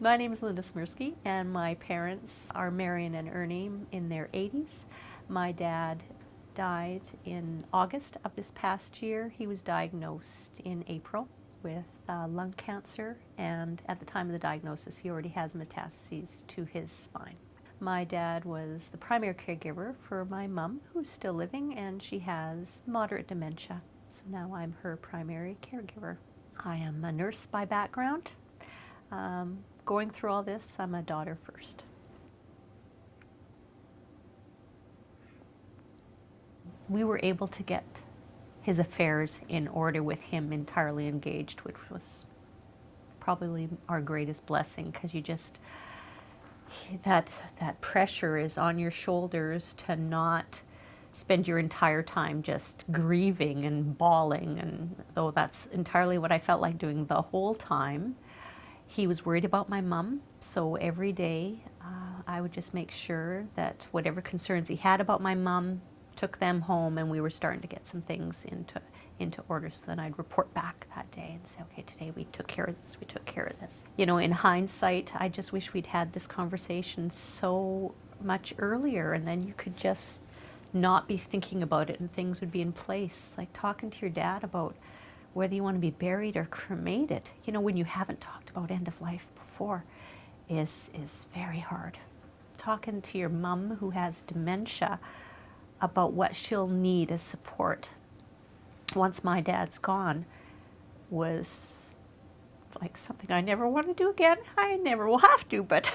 My name is Linda Smirsky, and my parents are Marion and Ernie in their 80s. My dad died in August of this past year. He was diagnosed in April with lung cancer, and at the time of the diagnosis, he already has metastases to his spine. My dad was the primary caregiver for my mom, who's still living, and she has moderate dementia. So now I'm her primary caregiver. I am a nurse by background. Going through all this, I'm a daughter first. We were able to get his affairs in order with him entirely engaged, which was probably our greatest blessing, because you just, that pressure is on your shoulders to not spend your entire time just grieving and bawling, and though that's entirely what I felt like doing the whole time. He was worried about my mom, so every day I would just make sure that whatever concerns he had about my mom, took them home, and we were starting to get some things into order, so then I'd report back that day and say, okay, today we took care of this, we took care of this. You know, in hindsight, I just wish we'd had this conversation so much earlier, and then you could just not be thinking about it and things would be in place. Like talking to your dad about whether you want to be buried or cremated, you know, when you haven't talked about end of life before, is very hard. Talking to your mom who has dementia about what she'll need as support once my dad's gone was like something I never want to do again. I never will have to, but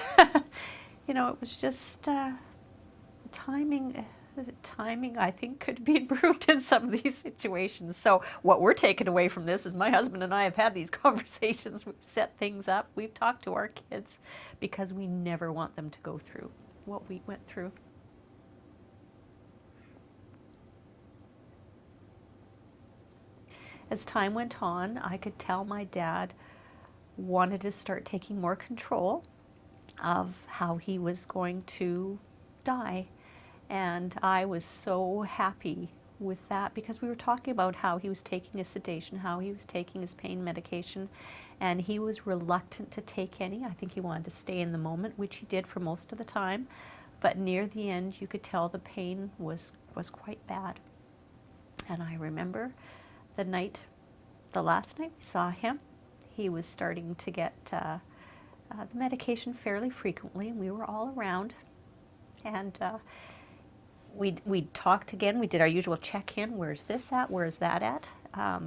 you know, it was just timing. Timing, I think, could be improved in some of these situations. So what we're taking away from this is my husband and I have had these conversations. We've set things up. We've talked to our kids because we never want them to go through what we went through. As time went on, I could tell my dad wanted to start taking more control of how he was going to die. And I was so happy with that because we were talking about how he was taking his sedation, how he was taking his pain medication, and he was reluctant to take any. I think he wanted to stay in the moment, which he did for most of the time. But near the end, you could tell the pain was quite bad. And I remember the last night we saw him, he was starting to get the medication fairly frequently, and we were all around. And we talked again. We did our usual check-in. Where's this at? Where's that at?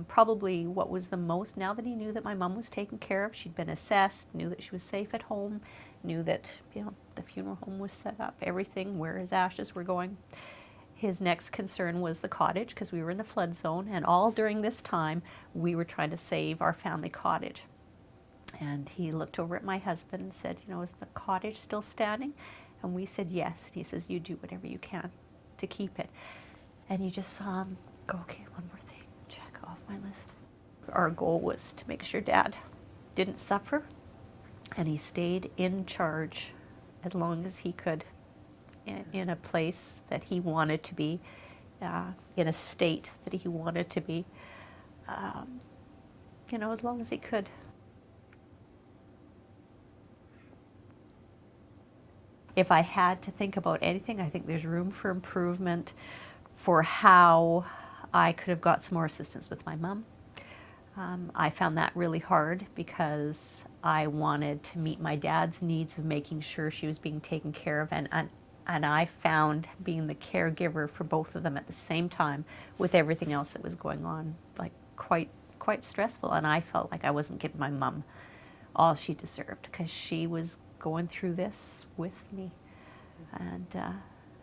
Probably what was the most, now that he knew that my mom was taken care of, she'd been assessed, knew that she was safe at home, knew that, you know, the funeral home was set up, everything, where his ashes were going. His next concern was the cottage, because we were in the flood zone, and all during this time we were trying to save our family cottage. And he looked over at my husband and said, you know, is the cottage still standing? And we said yes. And he says, you do whatever you can to keep it. And you just saw him go, okay, one more thing, check off my list. Our goal was to make sure Dad didn't suffer, and he stayed in charge as long as he could, in a place that he wanted to be, in a state that he wanted to be, you know, as long as he could. If I had to think about anything, I think there's room for improvement for how I could have got some more assistance with my mom. I found that really hard because I wanted to meet my dad's needs of making sure she was being taken care of, and I found being the caregiver for both of them at the same time with everything else that was going on, like quite stressful. And I felt like I wasn't giving my mom all she deserved because she was going through this with me,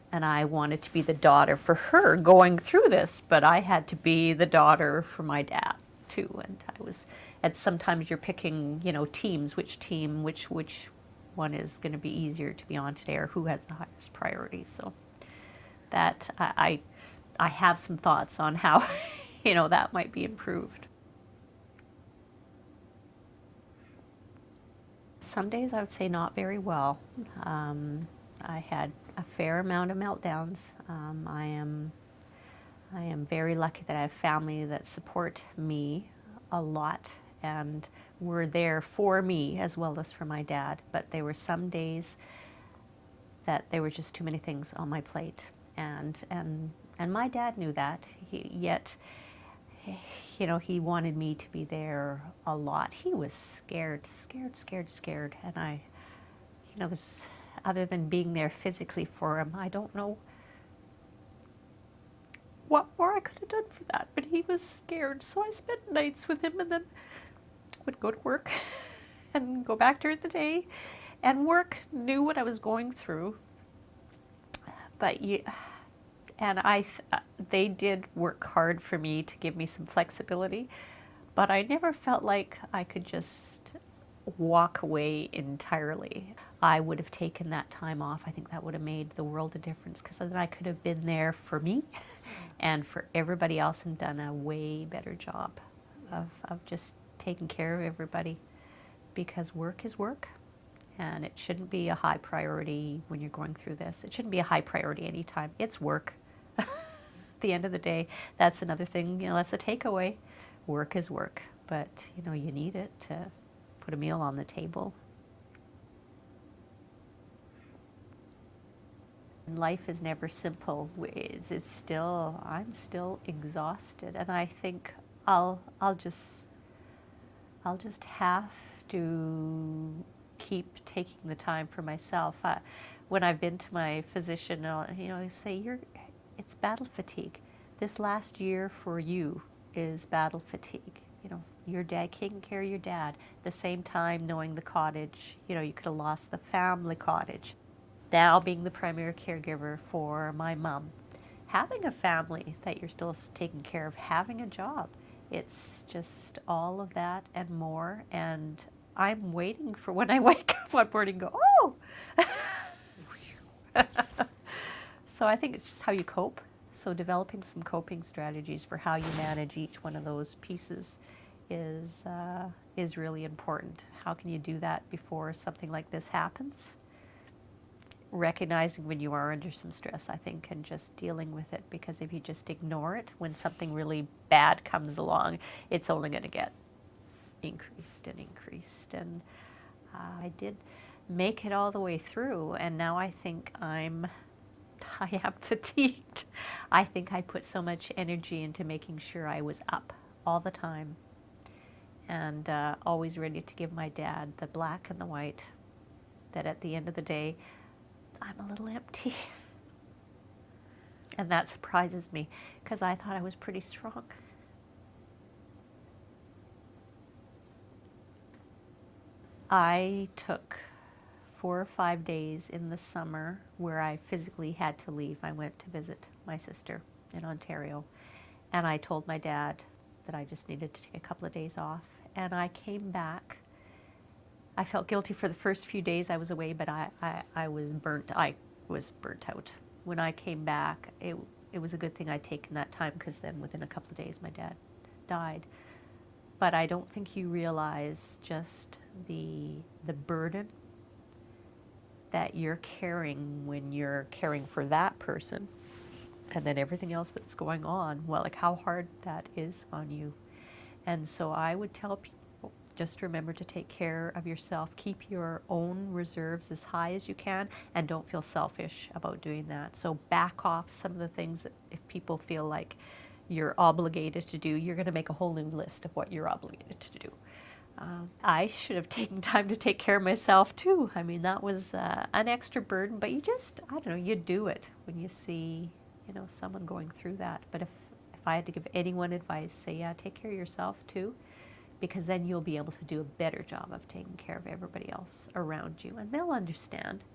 and I wanted to be the daughter for her going through this, but I had to be the daughter for my dad too. And I was, and sometimes you're picking, you know, teams, which one is going to be easier to be on today, or who has the highest priority. So that I have some thoughts on how, you know, that might be improved. Some days I would say not very well. I had a fair amount of meltdowns. I am very lucky that I have family that support me a lot and were there for me as well as for my dad. But there were some days that there were just too many things on my plate, and my dad knew that. Yet, you know, he wanted me to be there a lot. He was scared, and I, you know, this, other than being there physically for him, I don't know what more I could have done for that, but he was scared. So I spent nights with him and then would go to work and go back during the day. And work knew what I was going through. But they did work hard for me to give me some flexibility, but I never felt like I could just walk away entirely. I would have taken that time off. I think that would have made the world a difference, because then I could have been there for me and for everybody else and done a way better job of just taking care of everybody, because work is work. And it shouldn't be a high priority when you're going through this. It shouldn't be a high priority anytime. It's work. At the end of the day, that's another thing, you know, that's a takeaway. Work is work, but, you know, you need it to put a meal on the table. Life is never simple. I'm still exhausted, and I think I'll just have to keep taking the time for myself. When I've been to my physician, you know, I say, it's battle fatigue. This last year for you is battle fatigue. You know, your dad, taking care of your dad, the same time knowing the cottage, you know, you could have lost the family cottage. Now being the primary caregiver for my mom, having a family that you're still taking care of, having a job, it's just all of that and more. And I'm waiting for when I wake up one morning and go, oh! So I think it's just how you cope. So developing some coping strategies for how you manage each one of those pieces is really important. How can you do that before something like this happens? Recognizing when you are under some stress, I think, and just dealing with it, because if you just ignore it, when something really bad comes along, it's only going to get increased. And I did make it all the way through, and now I think I am fatigued. I think I put so much energy into making sure I was up all the time, and always ready to give my dad the black and the white, that at the end of the day, I'm a little empty. And that surprises me, because I thought I was pretty strong. I took 4 or 5 days in the summer where I physically had to leave. I went to visit my sister in Ontario, and I told my dad that I just needed to take a couple of days off. And I came back. I felt guilty for the first few days I was away, but I was burnt. I was burnt out. When I came back, it was a good thing I'd taken that time, because then within a couple of days my dad died. But I don't think you realize just the burden that you're carrying when you're caring for that person, and then everything else that's going on. Well, like how hard that is on you. And so I would tell people, just remember to take care of yourself. Keep your own reserves as high as you can, and don't feel selfish about doing that. So back off some of the things that if people feel like you're obligated to do, you're going to make a whole new list of what you're obligated to do. I should have taken time to take care of myself too. I mean, that was an extra burden, but you just, I don't know, you do it when you see, you know, someone going through that. But if I had to give anyone advice, say, yeah, take care of yourself too, because then you'll be able to do a better job of taking care of everybody else around you, and they'll understand.